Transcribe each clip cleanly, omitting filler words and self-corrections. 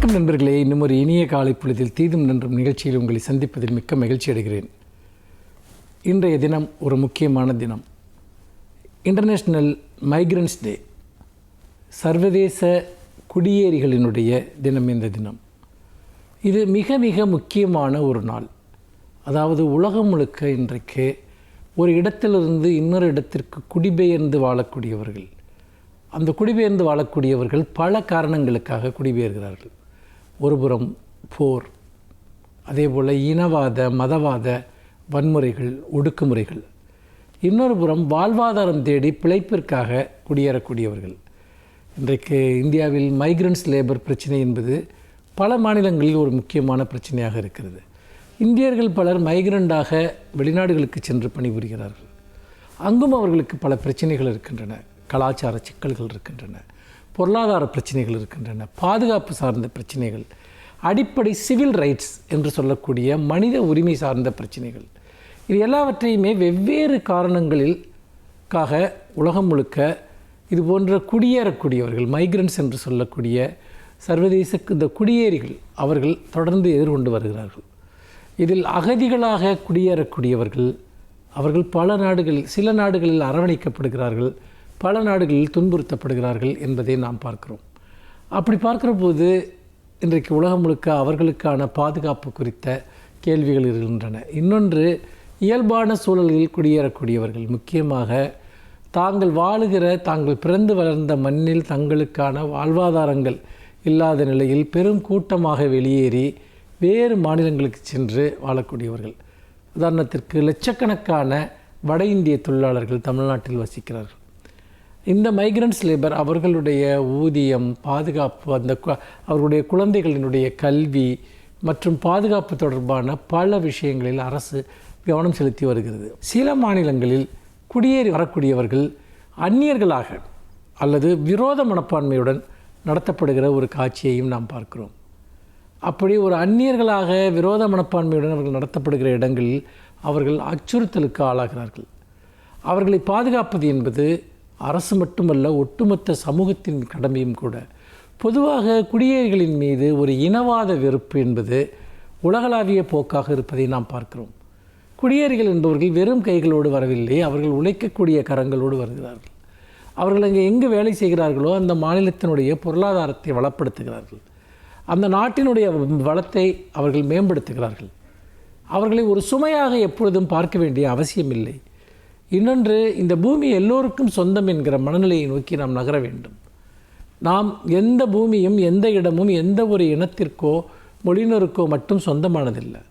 வணக்கம் நண்பர்களே. இன்னும் ஒரு இனிய காலை பொழுதில் தீதும் நன்றும் நிகழ்ச்சியில் உங்களை சந்திப்பதில் மிக்க மகிழ்ச்சி அடைகிறேன். இன்றைய தினம் ஒரு முக்கியமான தினம். இன்டர்நேஷ்னல் மைக்ரன்ஸ் டே, சர்வதேச குடியேறிகளினுடைய தினம். இந்த தினம் இது மிக மிக முக்கியமான ஒரு நாள். அதாவது உலகம் முழுக்க இன்றைக்கு ஒரு இடத்திலிருந்து இன்னொரு இடத்திற்கு குடிபெயர்ந்து வாழக்கூடியவர்கள், அந்த குடிபெயர்ந்து வாழக்கூடியவர்கள் பல காரணங்களுக்காக குடிபெயர்கிறார்கள். ஒருபுறம் போர், அதேபோல் இனவாத மதவாத வன்முறைகள், ஒடுக்குமுறைகள். இன்னொரு புறம் வாழ்வாதாரம் தேடி பிழைப்பிற்காக குடியேறக்கூடியவர்கள். இன்றைக்கு இந்தியாவில் மைக்ரன்ஸ் லேபர் பிரச்சனை என்பது பல மாநிலங்களில் ஒரு முக்கியமான பிரச்சனையாக இருக்கிறது. இந்தியர்கள் பலர் மைக்ரண்டாக வெளிநாடுகளுக்கு சென்று பணிபுரிகிறார்கள். அங்கும் அவர்களுக்கு பல பிரச்சனைகள் இருக்கின்றன. கலாச்சார சிக்கல்கள் இருக்கின்றன, பொருளாதார பிரச்சனைகள் இருக்கின்றன, பாதுகாப்பு சார்ந்த பிரச்சனைகள், அடிப்படை சிவில் ரைட்ஸ் என்று சொல்லக்கூடிய மனித உரிமை சார்ந்த பிரச்சனைகள். இது எல்லாவற்றையுமே வெவ்வேறு காரணங்களுக்காக உலகம் முழுக்க இது போன்ற குடியேறக்கூடியவர்கள், மைக்ரன்ட்ஸ் என்று சொல்லக்கூடிய சர்வதேச இந்த குடியேறிகள் அவர்கள் தொடர்ந்து எதிர்கொண்டு வருகிறார்கள். இதில் அகதிகளாக குடியேறக்கூடியவர்கள் அவர்கள் பல நாடுகளில், சில நாடுகளில் அரவணைக்கப்படுகிறார்கள், பல நாடுகளில் துன்புறுத்தப்படுகிறார்கள் என்பதை நாம் பார்க்கிறோம். அப்படி பார்க்கிற போது இன்றைக்கு உலகம் முழுக்க அவர்களுக்கான பாதுகாப்பு குறித்த கேள்விகள் இருக்கின்றன. இன்னொன்று, இயல்பான சூழலில் குடியேறக்கூடியவர்கள், முக்கியமாக தாங்கள் வாழுகிற, தாங்கள் பிறந்து வளர்ந்த மண்ணில் தங்களுக்கான வாழ்வாதாரங்கள் இல்லாத நிலையில் பெரும் கூட்டமாக வெளியேறி வேறு மாநிலங்களுக்கு சென்று வாழக்கூடியவர்கள். உதாரணத்திற்கு லட்சக்கணக்கான வட இந்திய தொழிலாளர்கள் தமிழ்நாட்டில் வசிக்கிறார்கள். இந்த மைக்ரன்ட்ஸ் லேபர் அவர்களுடைய ஊதியம், பாதுகாப்பு, அவர்களுடைய குழந்தைகளினுடைய கல்வி மற்றும் பாதுகாப்பு தொடர்பான பல விஷயங்களில் அரசு கவனம் செலுத்தி வருகிறது. சில மாநிலங்களில் குடியேறி வரக்கூடியவர்கள் அந்நியர்களாக அல்லது விரோத மனப்பான்மையுடன் நடத்தப்படுகிற ஒரு காட்சியையும் நாம் பார்க்கிறோம். அப்படி ஒரு அந்நியர்களாக விரோத மனப்பான்மையுடன் அவர்கள் நடத்தப்படுகிற இடங்களில் அவர்கள் அச்சுறுத்தலுக்கு ஆளாகிறார்கள். அவர்களை பாதுகாப்பது என்பது அரசு மட்டுமல்ல, ஒட்டுமொத்த சமூகத்தின் கடமையும் கூட. பொதுவாக குடியேறிகளின் மீது ஒரு இனவாத வெறுப்பு என்பது உலகளாவிய போக்காக இருப்பதை நாம் பார்க்கிறோம். குடியேறிகள் என்பவர்கள் வெறும் கைகளோடு வரவில்லை, அவர்கள் உழைக்கக்கூடிய கரங்களோடு வருகிறார்கள். அவர்கள் அங்கே எங்கு வேலை செய்கிறார்களோ அந்த மாநிலத்தினுடைய பொருளாதாரத்தை வளப்படுத்துகிறார்கள், அந்த நாட்டினுடைய வளத்தை அவர்கள் மேம்படுத்துகிறார்கள். அவர்களை ஒரு சுமையாக எப்பொழுதும் பார்க்க வேண்டிய அவசியமில்லை. இன்னொன்று, இந்த பூமி எல்லோருக்கும் சொந்தம் என்கிற மனநிலையை நோக்கி நாம் நகர வேண்டும். நாம் எந்த பூமியும், எந்த இடமும், எந்த ஒரு இனத்திற்கோ மொழியினருக்கோ மட்டும் சொந்தமானதில்லை.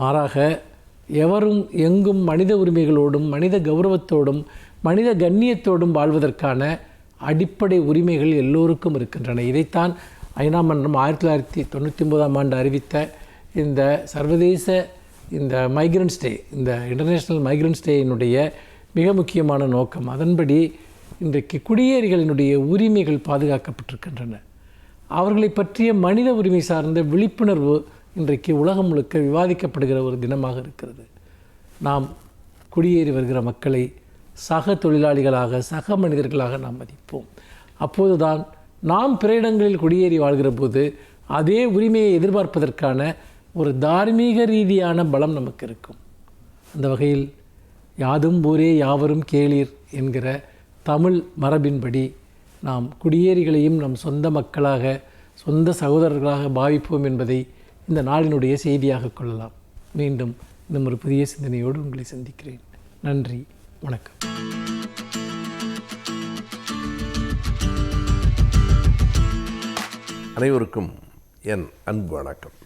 மாறாக எவரும் எங்கும் மனித உரிமைகளோடும், மனித கௌரவத்தோடும், மனித கண்ணியத்தோடும் வாழ்வதற்கான அடிப்படை உரிமைகள் எல்லோருக்கும் இருக்கின்றன. இதைத்தான் ஐநா மன்றம் 1999 அறிவித்த இந்த சர்வதேச இந்த மைக்ரன்ட்ஸ் டே, இந்த இன்டர்நேஷ்னல் மைக்ரன்ட்ஸ் டேயினுடைய மிக முக்கியமான நோக்கம். அதன்படி இன்றைக்கு குடியேறிகளினுடைய உரிமைகள் பாதுகாக்கப்பட்டிருக்கின்றன. அவர்களை பற்றிய மனித உரிமை சார்ந்த விழிப்புணர்வு இன்றைக்கு உலகம் முழுக்க விவாதிக்கப்படுகிற ஒரு தினமாக இருக்கிறது. நாம் குடியேறி வருகிற மக்களை சக தொழிலாளிகளாக, சக மனிதர்களாக நாம் மதிப்போம். அப்போதுதான் நாம் பிற இடங்களில் குடியேறி வாழ்கிற போது அதே உரிமையை எதிர்பார்ப்பதற்கான ஒரு தார்மீக ரீதியான பலம் நமக்கு இருக்கும். அந்த வகையில் யாதும் ஊரே யாவரும் கேளீர் என்கிற தமிழ் மரபின்படி நாம் குடியேறிகளையும் நம் சொந்த மக்களாக, சொந்த சகோதரர்களாக பாவிப்போம் என்பதை இந்த நாளினுடைய செய்தியாக கொள்ளலாம். மீண்டும் இன்னும் ஒரு புதிய சிந்தனையோடு உங்களை சந்திக்கிறேன். நன்றி, வணக்கம். அனைவருக்கும் என் அன்பு வணக்கம்.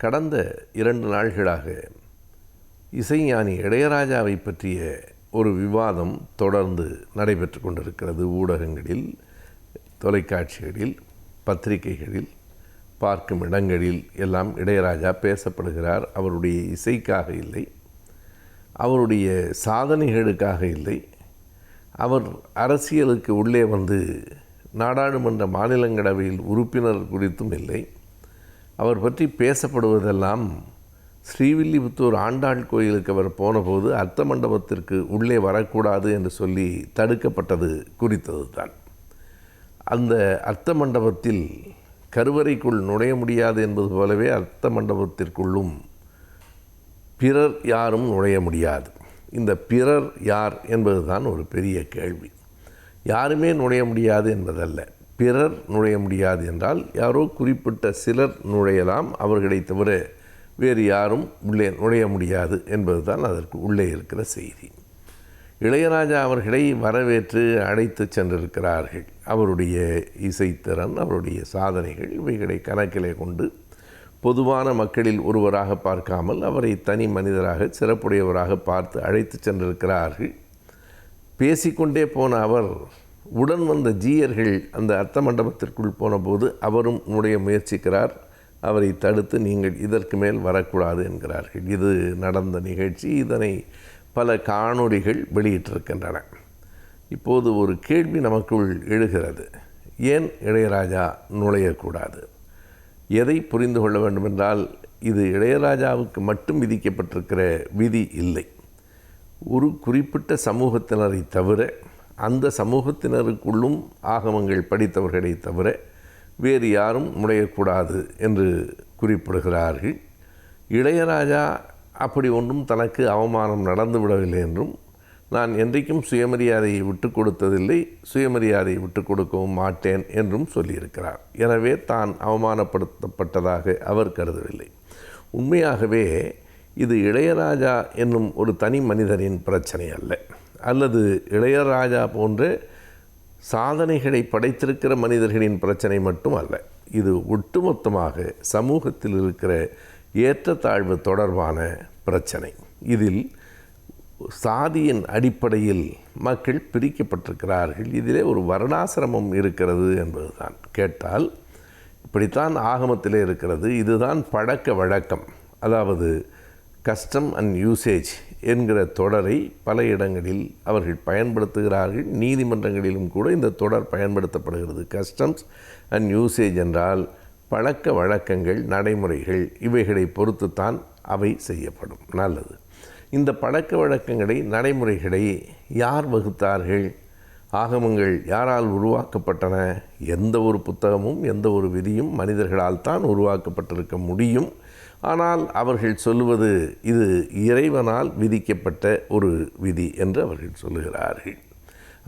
கடந்த 2 நாள்களாக இசைஞானி இளையராஜாவை பற்றிய ஒரு விவாதம் தொடர்ந்து நடைபெற்று கொண்டிருக்கிறது. ஊடகங்களில், தொலைக்காட்சிகளில், பத்திரிகைகளில், பார்க்கும் இடங்களில் எல்லாம் இளையராஜா பேசப்படுகிறார். அவருடைய இசைக்காக இல்லை, அவருடைய சாதனைகளுக்காக இல்லை, அவர் அரசியலுக்கு உள்ளே வந்து நாடாளுமன்ற மாநிலங்களவையில் உறுப்பினர் குறித்தும் இல்லை. அவர் பற்றி பேசப்படுவதெல்லாம் ஸ்ரீவில்லிபுத்தூர் ஆண்டாள் கோயிலுக்கு அவர் போனபோது அர்த்த மண்டபத்திற்கு உள்ளே வரக்கூடாது என்று சொல்லி தடுக்கப்பட்டது குறித்தது தான். அந்த அர்த்த மண்டபத்தில் கருவறைக்குள் நுழைய முடியாது என்பது போலவே அர்த்த மண்டபத்திற்குள்ளும் பிறர் யாரும் நுழைய முடியாது. இந்த பிறர் யார் என்பது தான் ஒரு பெரிய கேள்வி. யாருமே நுழைய முடியாது என்பதல்ல, பிறர் நுழைய முடியாது என்றால் யாரோ குறிப்பிட்ட சிலர் நுழையலாம், அவர்களை தவிர வேறு யாரும் உள்ளே நுழைய முடியாது என்பது தான் அதற்கு உள்ளே இருக்கிற செய்தி. இளையராஜா அவர்களை வரவேற்று அழைத்து சென்றிருக்கிறார்கள். அவருடைய இசைத்திறன், அவருடைய சாதனைகள் இவைகளை கணக்கிலே கொண்டு பொதுவான மக்களில் ஒருவராக பார்க்காமல் அவரை தனி மனிதராக சிறப்புடையவராக பார்த்து அழைத்து சென்றிருக்கிறார்கள். பேசிக்கொண்டே போன அவர் உடன் வந்த ஜீயர்கள் அந்த அர்த்த மண்டபத்திற்குள் போனபோது அவரும் நுழைய முயற்சிக்கிறார். அவரை தடுத்து நீங்கள் இதற்கு மேல் வரக்கூடாது என்கிறார்கள். இது நடந்த நிகழ்ச்சி. இதனை பல காணொளிகள் வெளியிட்டிருக்கின்றன. இப்போது ஒரு கேள்வி நமக்குள் எழுகிறது. ஏன் இளையராஜா நுழையக்கூடாது? எதை புரிந்து கொள்ள வேண்டுமென்றால், இது இளையராஜாவுக்கு மட்டும் விதிக்கப்பட்டிருக்கிற விதி இல்லை. ஒரு குறிப்பிட்ட சமூகத்தினரை தவிர, அந்த சமூகத்தினருக்குள்ளும் ஆகமங்கள் படித்தவர்களை தவிர வேறு யாரும் நுழையக்கூடாது என்று குறிப்பிடுகிறார்கள். இளையராஜா அப்படி ஒன்றும் தனக்கு அவமானம் நடந்துவிடவில்லை என்றும், நான் என்றைக்கும் சுயமரியாதையை விட்டு கொடுத்ததில்லை, சுயமரியாதையை விட்டு கொடுக்கவும் மாட்டேன் என்றும் சொல்லியிருக்கிறார். எனவே தான் அவமானப்படுத்தப்பட்டதாக அவர் கருதவில்லை. உண்மையாகவே இது இளையராஜா என்னும் ஒரு தனி மனிதனின் பிரச்சனை அல்ல, அல்லது இளையராஜா போன்ற சாதனைகளை படைத்திருக்கிற மனிதர்களின் பிரச்சனை மட்டும் அல்ல. இது ஒட்டுமொத்தமாக சமூகத்தில் இருக்கிற ஏற்றத்தாழ்வு தொடர்பான பிரச்சனை. இதில் சாதியின் அடிப்படையில் மக்கள் பிரிக்கப்பட்டிருக்கிறார்கள். இதிலே ஒரு வர்ணாசிரமம் இருக்கிறது என்பதுதான். கேட்டால் இப்படித்தான் ஆகமத்திலே இருக்கிறது, இதுதான் பழக்க வழக்கம், அதாவது கஸ்டம் அண்ட் யூசேஜ் என்கிற தொடரை பல இடங்களில் அவர்கள் பயன்படுத்துகிறார்கள். நீதிமன்றங்களிலும் கூட இந்த தொடர் பயன்படுத்தப்படுகிறது. கஸ்டம்ஸ் அண்ட் யூசேஜ் என்றால் பழக்க வழக்கங்கள், நடைமுறைகள், இவைகளை பொறுத்துத்தான் அவை செய்யப்படும். நல்லது. இந்த பழக்க வழக்கங்களை, நடைமுறைகளை யார் வகுத்தார்கள்? ஆகமங்கள் யாரால் உருவாக்கப்பட்டன? எந்த ஒரு புத்தகமும் எந்த ஒரு விதியும் மனிதர்களால் தான் உருவாக்கப்பட்டிருக்க முடியும். ஆனால் அவர்கள் சொல்லுவது இது இறைவனால் விதிக்கப்பட்ட ஒரு விதி என்று அவர்கள் சொல்லுகிறார்கள்.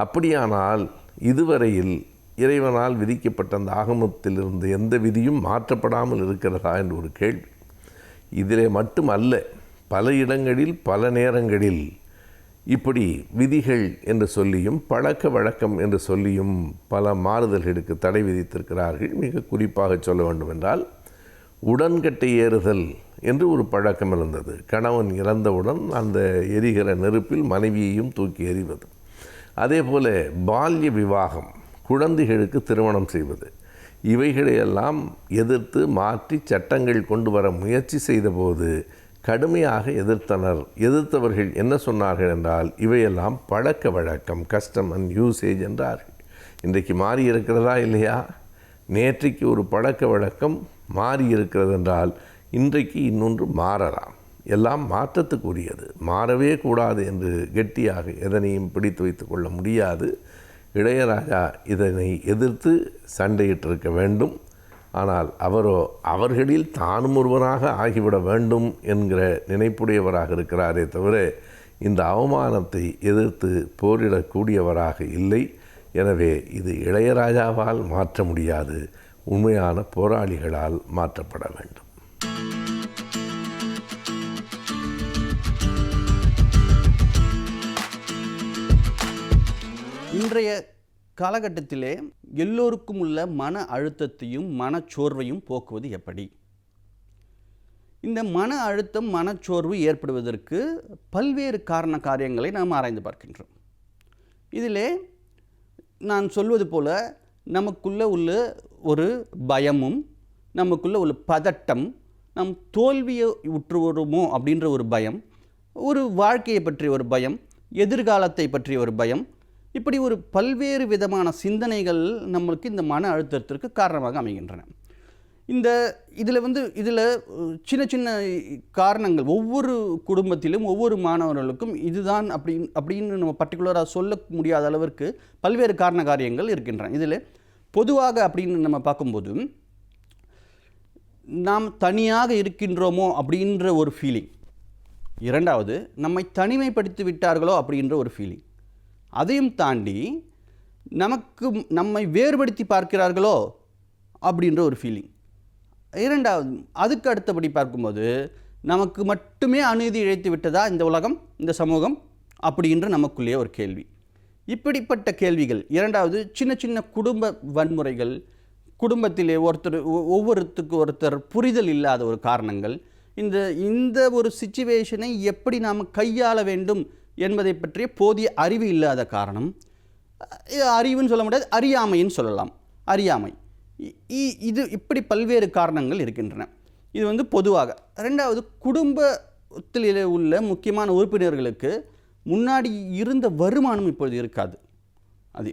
அப்படியானால் இதுவரையில் இறைவனால் விதிக்கப்பட்ட அந்த ஆகமத்திலிருந்து எந்த விதியும் மாற்றப்படாமல் இருக்கிறதா என்று ஒரு கேள்வி. இதிலே மட்டுமல்ல, பல இடங்களில் பல நேரங்களில் இப்படி விதிகள் என்று சொல்லியும் பழக்க வழக்கம் என்று சொல்லியும் பல மாறுதல்களுக்கு தடை விதித்திருக்கிறார்கள். மிக குறிப்பாக சொல்ல வேண்டுமென்றால், உடன்கட்டை ஏறுதல் என்று ஒரு பழக்கம் இருந்தது. கணவன் இறந்தவுடன் அந்த எரிகிற நெருப்பில் மனைவியையும் தூக்கி எறிவது. அதே போல பால்ய விவாகம், குழந்தைகளுக்கு திருமணம் செய்வது, இவைகளையெல்லாம் எதிர்த்து மாற்றி சட்டங்கள் கொண்டு வர முயற்சி செய்தபோது கடுமையாக எதிர்த்தனர். எதிர்த்தவர்கள் என்ன சொன்னார்கள் என்றால், இவையெல்லாம் பழக்க வழக்கம், கஸ்டம் அண்ட் யூசேஜ் என்றார்கள். இன்றைக்கு மாறி இருக்கிறதா இல்லையா? நேற்றைக்கு ஒரு பழக்க வழக்கம் மாறி இருக்கிறது என்றால் இன்றைக்கு இன்னொன்று மாறலாம். எல்லாம் மாற்றத்துக்குரியது, மாறவே கூடாது என்று கெட்டியாக எதனையும் பிடித்து வைத்து கொள்ள முடியாது. இளையராஜா இதனை எதிர்த்து சண்டையிட்டிருக்க வேண்டும். ஆனால் அவரோ அவர்களில் தானும் ஒருவனாக ஆகிவிட வேண்டும் என்கிற நினைப்புடையவராக இருக்கிறாரே தவிர இந்த அவமானத்தை எதிர்த்து போரிடக்கூடியவராக இல்லை. எனவே இது இளையராஜாவால் மாற்ற முடியாது, உண்மையான போராளிகளால் மாற்றப்பட வேண்டும். இன்றைய காலகட்டத்திலே எல்லோருக்கும் உள்ள மன அழுத்தத்தையும் மனச்சோர்வையும் போக்குவது எப்படி? இந்த மன அழுத்தம், மனச்சோர்வு ஏற்படுவதற்கு பல்வேறு காரியங்களை நாம் ஆராய்ந்து பார்க்கின்றோம். இதிலே நான் சொல்வது போல நமக்குள்ள உள்ள ஒரு பயமும், நமக்குள்ள உள்ள பதட்டம், நம் தோல்வியை உற்றுவருமோ அப்படின்ற ஒரு பயம், ஒரு வாழ்க்கையை பற்றிய ஒரு பயம், எதிர்காலத்தை பற்றிய ஒரு பயம், இப்படி ஒரு பல்வேறு விதமான சிந்தனைகள் நம்மளுக்கு இந்த மன அழுத்தத்திற்கு காரணமாக அமைகின்றன. இதில் சின்ன சின்ன காரணங்கள் ஒவ்வொரு குடும்பத்திலும் ஒவ்வொரு மாணவர்களுக்கும் இதுதான் அப்படின்னு நம்ம பர்டிகுலராக சொல்ல முடியாத அளவிற்கு பல்வேறு காரியங்கள் இருக்கின்றன. இதில் பொதுவாக அப்படின்னு நம்ம பார்க்கும்போது நாம் தனியாக இருக்கின்றோமோ அப்படின்ற ஒரு ஃபீலிங். இரண்டாவது, நம்மை தனிமைப்படுத்தி விட்டார்களோ அப்படின்ற ஒரு ஃபீலிங். அதையும் தாண்டி நம்மை வேறுபடுத்தி பார்க்கிறார்களோ அப்படின்ற ஒரு ஃபீலிங். இரண்டாவது, அதுக்கு அடுத்தபடி பார்க்கும்போது நமக்கு மட்டுமே அநீதி இழைத்து விட்டதா இந்த உலகம், இந்த சமூகம் அப்படின்ற நமக்குள்ளே ஒரு கேள்வி. இப்படிப்பட்ட கேள்விகள். இரண்டாவது, சின்ன சின்ன குடும்ப வன்முறைகள், குடும்பத்திலே ஒவ்வொருத்தருக்கு ஒருத்தர் புரிதல் இல்லாத ஒரு காரணங்கள், இந்த ஒரு சிச்சுவேஷனை எப்படி நாம் கையாள வேண்டும் என்பதை பற்றிய போதிய அறிவு இல்லாத காரணம். அறிவுன்னு சொல்ல முடியாது, அறியாமைன்னு சொல்லலாம். அறியாமை. இப்படி பல்வேறு காரணங்கள் இருக்கின்றன. இது பொதுவாக. ரெண்டாவது, குடும்பத்தில் உள்ள முக்கியமான உறுப்பினர்களுக்கு முன்னாடி இருந்த வருமானம் இப்பொழுது இருக்காது. அது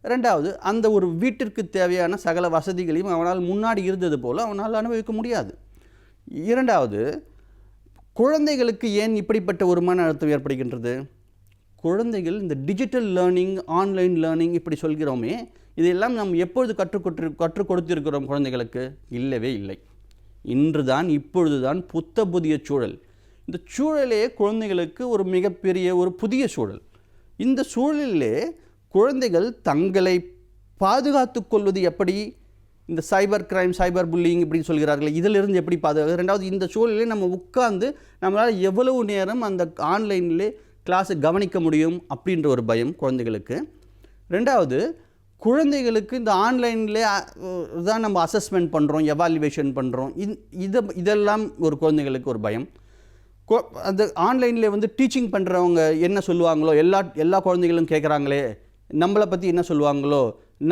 ரெண்டாவது, அந்த ஒரு வீட்டிற்கு தேவையான சகல வசதிகளையும் அவனால் முன்னாடி இருந்தது போல் அவனால் அனுபவிக்க முடியாது. இரண்டாவது, குழந்தைகளுக்கு ஏன் இப்படிப்பட்ட ஒரு மன அழுத்தம் ஏற்படுகின்றது? குழந்தைகள் இந்த டிஜிட்டல் லேர்னிங், ஆன்லைன் லேர்னிங் இப்படி சொல்கிறோமே, இதெல்லாம் நாம் எப்பொழுது கற்றுக் கொடுத்திருக்கிறோம் குழந்தைகளுக்கு? இல்லவே இல்லை. இப்பொழுது தான் புதிய சூழல். இந்த சூழலே குழந்தைகளுக்கு ஒரு மிகப்பெரிய ஒரு புதிய சூழல். இந்த சூழலிலே குழந்தைகள் தங்களை பாதுகாத்து கொள்வது எப்படி? இந்த சைபர் கிரைம், சைபர் புல்லிங் இப்படின்னு சொல்கிறார்கள், இதிலிருந்து எப்படி பாதுகாக்க? ரெண்டாவது, இந்த சூழலில் நம்ம உட்கார்ந்து நம்மளால் எவ்வளவு நேரம் அந்த ஆன்லைனிலே கிளாஸை கவனிக்க முடியும் அப்படின்ற ஒரு பயம் குழந்தைகளுக்கு. ரெண்டாவது, குழந்தைகளுக்கு இந்த ஆன்லைனில் தான் நம்ம அசஸ்மெண்ட் பண்ணுறோம், எவாலுவேஷன் பண்ணுறோம், இதெல்லாம் ஒரு குழந்தைகளுக்கு ஒரு பயம். அந்த ஆன்லைனில் டீச்சிங் பண்ணுறவங்க என்ன சொல்லுவாங்களோ, எல்லா குழந்தைகளும் கேட்குறாங்களே, நம்மளை பற்றி என்ன சொல்லுவாங்களோ,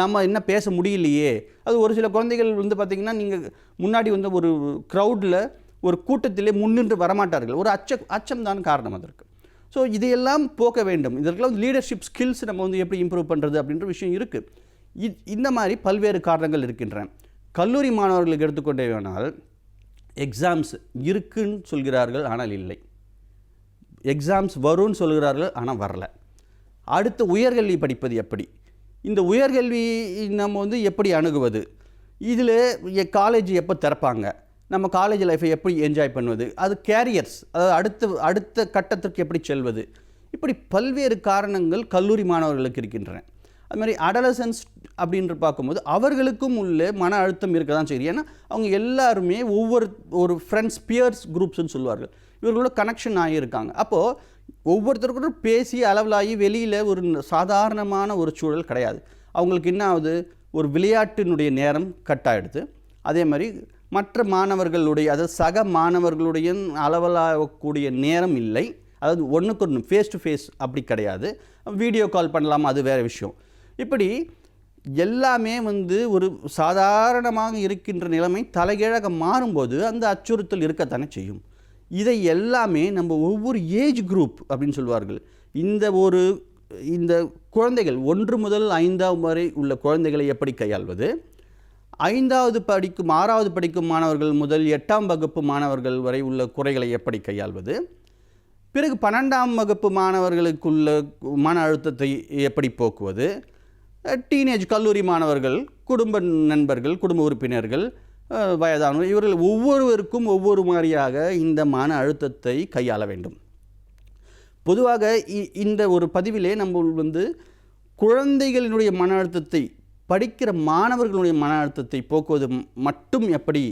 நம்ம என்ன பேச முடியலையே. அது ஒரு சில குழந்தைகள் பார்த்திங்கன்னா, நீங்கள் முன்னாடி ஒரு க்ரௌடில், ஒரு கூட்டத்திலே முன்னின்று வரமாட்டார்கள். ஒரு அச்சம் தான் காரணம் அதற்கு. ஸோ இதையெல்லாம் போக்க வேண்டும். இதற்கெல்லாம் லீடர்ஷிப் ஸ்கில்ஸ் நம்ம எப்படி இம்ப்ரூவ் பண்ணுறது அப்படின்ற விஷயம் இருக்குது. இந்த மாதிரி பல்வேறு காரணங்கள் இருக்கின்றன. கல்லூரி மாணவர்களுக்கு எடுத்துக்கொண்டே வேணால், எக்ஸாம்ஸ் இருக்குன்னு சொல்கிறார்கள், ஆனால் இல்லை. எக்ஸாம்ஸ் வரும்னு சொல்கிறார்கள், ஆனால் வரல. அடுத்து உயர்கல்வி படிப்பது எப்படி? இந்த உயர்கல்வி நம்ம எப்படி அணுகுவது? இதில் காலேஜ் எப்போ திறப்பாங்க? நம்ம காலேஜ் லைஃப்பை எப்படி என்ஜாய் பண்ணுவது? அது கேரியர்ஸ், அதாவது அடுத்த கட்டத்திற்கு எப்படி செல்வது? இப்படி பல்வேறு காரணங்கள் கல்லூரி மாணவர்களுக்கு இருக்கின்றன. அது மாதிரி அடலசன்ஸ் அப்படின்று பார்க்கும்போது அவர்களுக்கும் உள்ள மன அழுத்தம் இருக்க தான் சரி. ஏன்னா அவங்க எல்லாருமே ஒரு ஃப்ரெண்ட்ஸ், பியர்ஸ் குரூப்ஸ்ன்னு சொல்லுவார்கள், இவர்களோட கனெக்ஷன் ஆகியிருக்காங்க. அப்போது ஒவ்வொருத்தருக்கும் பேசி அளவலாகி வெளியில் ஒரு சாதாரணமான ஒரு சூழல் கிடையாது. அவங்களுக்கு என்ன ஆகுது? ஒரு விளையாட்டினுடைய நேரம் கட் ஆகிடுது. அதே மாதிரி மற்ற மாணவர்களுடைய, அதாவது சக மாணவர்களுடைய அளவலாகக்கூடிய நேரம் இல்லை. அதாவது ஒன்றுக்கு ஒன்று ஃபேஸ் டு ஃபேஸ் அப்படி கிடையாது. வீடியோ கால் பண்ணலாமா, அது வேறு விஷயம். இப்படி எல்லாமே ஒரு சாதாரணமாக இருக்கின்ற நிலைமை தலைகீழாக மாறும்போது அந்த அச்சுறுத்தல் இருக்கத்தானே செய்யும். இதை எல்லாமே நம்ம ஒவ்வொரு ஏஜ் குரூப் அப்படின்னு சொல்வார்கள். இந்த குழந்தைகள் 1 முதல் 5ஆம் வரை உள்ள குழந்தைகளை எப்படி கையாள்வது? 5வது படிக்கும் 6வது படிக்கும் மாணவர்கள் முதல் 8ஆம் வகுப்பு மாணவர்கள் வரை உள்ள குறைகளை எப்படி கையாள்வது? பிறகு 12ஆம் வகுப்பு மாணவர்களுக்குள்ள மன அழுத்தத்தை எப்படி போக்குவது? டீனேஜ் கல்லூரி மாணவர்கள், குடும்ப நண்பர்கள், குடும்ப உறுப்பினர்கள், வயதானவர், இவர்கள் ஒவ்வொருவருக்கும் ஒவ்வொரு மாதிரியாக இந்த மன அழுத்தத்தை கையாள வேண்டும். பொதுவாக இந்த ஒரு பதிவிலே நம்ம குழந்தைகளினுடைய மன அழுத்தத்தை, படிக்கிற மாணவர்களுடைய மன அழுத்தத்தை போக்குவது மட்டும் எப்படி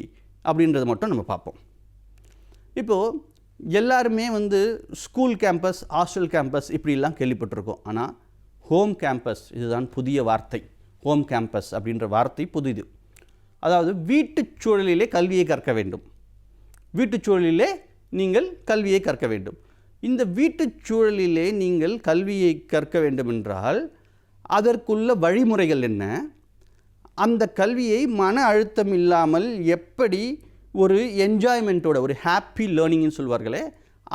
அப்படின்றத மட்டும் நம்ம பார்ப்போம். இப்போது எல்லாருமே ஸ்கூல் கேம்பஸ், ஹாஸ்டல் கேம்பஸ் இப்படிலாம் கேள்விப்பட்டிருக்கோம். ஆனால் ஹோம் கேம்பஸ், இதுதான் புதிய வார்த்தை. ஹோம் கேம்பஸ் அப்படின்ற வார்த்தை புதிது. அதாவது வீட்டுச் சூழலிலே கல்வியை கற்க வேண்டும். வீட்டுச் சூழலிலே நீங்கள் கல்வியை கற்க வேண்டும். இந்த வீட்டுச் சூழலிலே நீங்கள் கல்வியை கற்க வேண்டும் என்றால் அதற்குள்ள வழிமுறைகள் என்ன? அந்த கல்வியை மன அழுத்தம் இல்லாமல் எப்படி ஒரு என்ஜாய்மெண்ட்டோட, ஒரு ஹாப்பி லேர்னிங்னு சொல்வார்களே,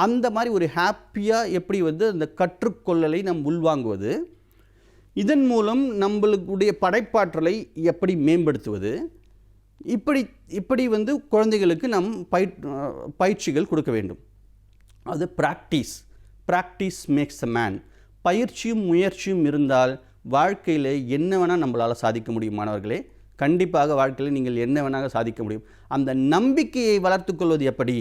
அந்த மாதிரி ஒரு ஹாப்பியாக எப்படி அந்த கற்றுக்கொள்ளலை நாம் உள்வாங்குவது? இதன் மூலம் நம்மளுடைய படைப்பாற்றலை எப்படி மேம்படுத்துவது? இப்படி குழந்தைகளுக்கு நாம் பயிற்சிகள் கொடுக்க வேண்டும். அது ப்ராக்டிஸ் மேக்ஸ் அ மேன். பயிற்சியும் முயற்சியும் இருந்தால் வாழ்க்கையில் என்ன வேணால் நம்மளால் சாதிக்க முடியும் மாணவர்களே. கண்டிப்பாக வாழ்க்கையில் நீங்கள் என்ன வேணாலும் சாதிக்க முடியும். அந்த நம்பிக்கையை வளர்த்துக்கொள்வது எப்படி?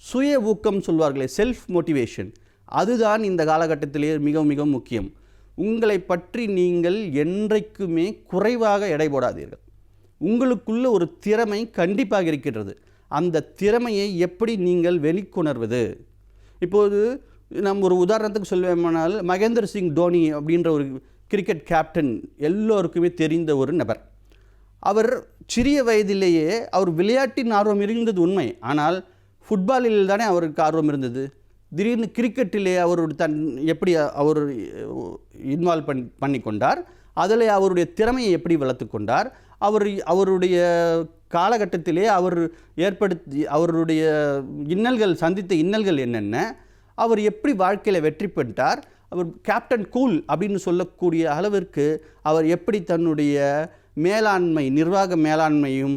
சுய ஊக்கம் சொல்வார்களே, செல்ஃப் மோட்டிவேஷன், அதுதான் இந்த காலகட்டத்திலே மிக மிக முக்கியம். உங்களை பற்றி நீங்கள் என்றைக்குமே குறைவாக எடை போடாதீர்கள். உங்களுக்குள்ள ஒரு திறமை கண்டிப்பாக இருக்கின்றது. அந்த திறமையை எப்படி நீங்கள் வெளிக்கொணர்வது? இப்போது நம்ம ஒரு உதாரணத்துக்கு சொல்லுவேமானால், மகேந்திர சிங் தோனி அப்படின்ற ஒரு கிரிக்கெட் கேப்டன் எல்லோருக்குமே தெரிந்த ஒரு நபர். அவர் சிறிய வயதிலேயே அவர் விளையாட்டின் ஆர்வம் இருந்தது உண்மை. ஆனால் ஃபுட்பாலில் தானே அவருக்கு ஆர்வம் இருந்தது. திடீர்னு கிரிக்கெட்டிலே எப்படி அவர் இன்வால்வ் பண்ணி கொண்டார், அதில் அவருடைய திறமையை எப்படி வளர்த்து கொண்டார், அவருடைய காலகட்டத்திலே அவர் அவருடைய சந்தித்த இன்னல்கள் என்னென்ன, அவர் எப்படி வாழ்க்கையில் வெற்றி பெற்றார், அவர் கேப்டன் கூல் அப்படின்னு சொல்லக்கூடிய அளவிற்கு அவர் எப்படி தன்னுடைய நிர்வாக மேலாண்மையும்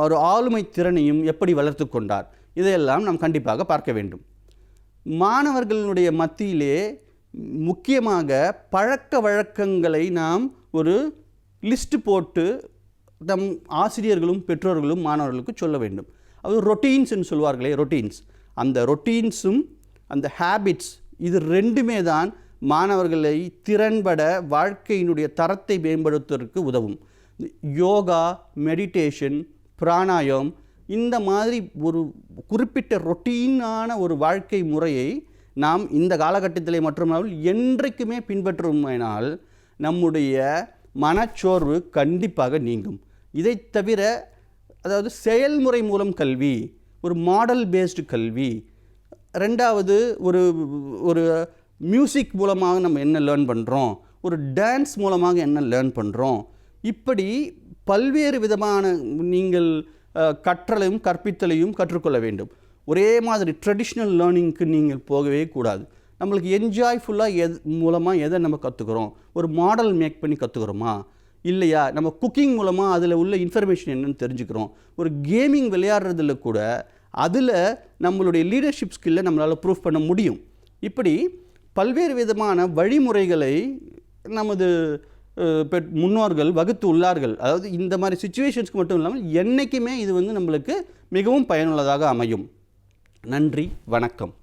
ஒரு ஆளுமை திறனையும் எப்படி வளர்த்து கொண்டார், இதையெல்லாம் நாம் கண்டிப்பாக பார்க்க வேண்டும். மாணவர்களுடைய மத்தியிலே முக்கியமாக பழக்க வழக்கங்களை நாம் ஒரு லிஸ்ட் போட்டு நம் ஆசிரியர்களும் பெற்றோர்களும் மாணவர்களுக்கு சொல்ல வேண்டும். அது ரொட்டீன்ஸ்ன்னு சொல்வார்களே, ரொட்டீன்ஸ், அந்த ரொட்டீன்ஸும் அந்த ஹேபிட்ஸ், இது ரெண்டுமே தான் மாணவர்களை திறன்பட வாழ்க்கையினுடைய தரத்தை மேம்படுத்துவதற்கு உதவும். யோகா, மெடிடேஷன், பிராணாயம், இந்த மாதிரி ஒரு குறிப்பிட்ட ரொட்டீனான ஒரு வாழ்க்கை முறையை நாம் இந்த காலகட்டத்திலே மட்டுமல்லாமல் என்றைக்குமே பின்பற்றுமானால் நம்முடைய மனச்சோர்வு கண்டிப்பாக நீங்கும். இதை தவிர, அதாவது செயல்முறை மூலம் கல்வி, ஒரு மாடல் பேஸ்டு கல்வி, ரெண்டாவது ஒரு மியூசிக் மூலமாக நம்ம என்ன லேர்ன் பண்ணுறோம், ஒரு டான்ஸ் மூலமாக என்ன லேர்ன் பண்ணுறோம், இப்படி பல்வேறு விதமான நீங்கள் கற்றலையும் கற்பித்தலையும் கற்றுக்கொள்ள வேண்டும். ஒரே மாதிரி ட்ரெடிஷ்னல் லேர்னிங்க்கு நீங்கள் போகவே கூடாது. நம்மளுக்கு என்ஜாய்ஃபுல்லாக மூலமாக எதை நம்ம கற்றுக்குறோம், ஒரு மாடல் மேக் பண்ணி கற்றுக்குறோமா இல்லையா, நம்ம குக்கிங் மூலமாக அதில் உள்ள இன்ஃபர்மேஷன் என்னென்னு தெரிஞ்சுக்கிறோம், ஒரு கேமிங் விளையாடுறதுல கூட அதில் நம்மளுடைய லீடர்ஷிப் ஸ்கில்லை நம்மளால் ப்ரூவ் பண்ண முடியும். இப்படி பல்வேறு விதமான வழிமுறைகளை நமது முன்னோர்கள் வகுத்து உள்ளார்கள். அதாவது இந்த மாதிரி சிச்சுவேஷன்ஸ்க்கு மட்டும் இல்லாமல் என்றைக்குமே இது நம்மளுக்கு மிகவும் பயனுள்ளதாக அமையும். நன்றி, வணக்கம்.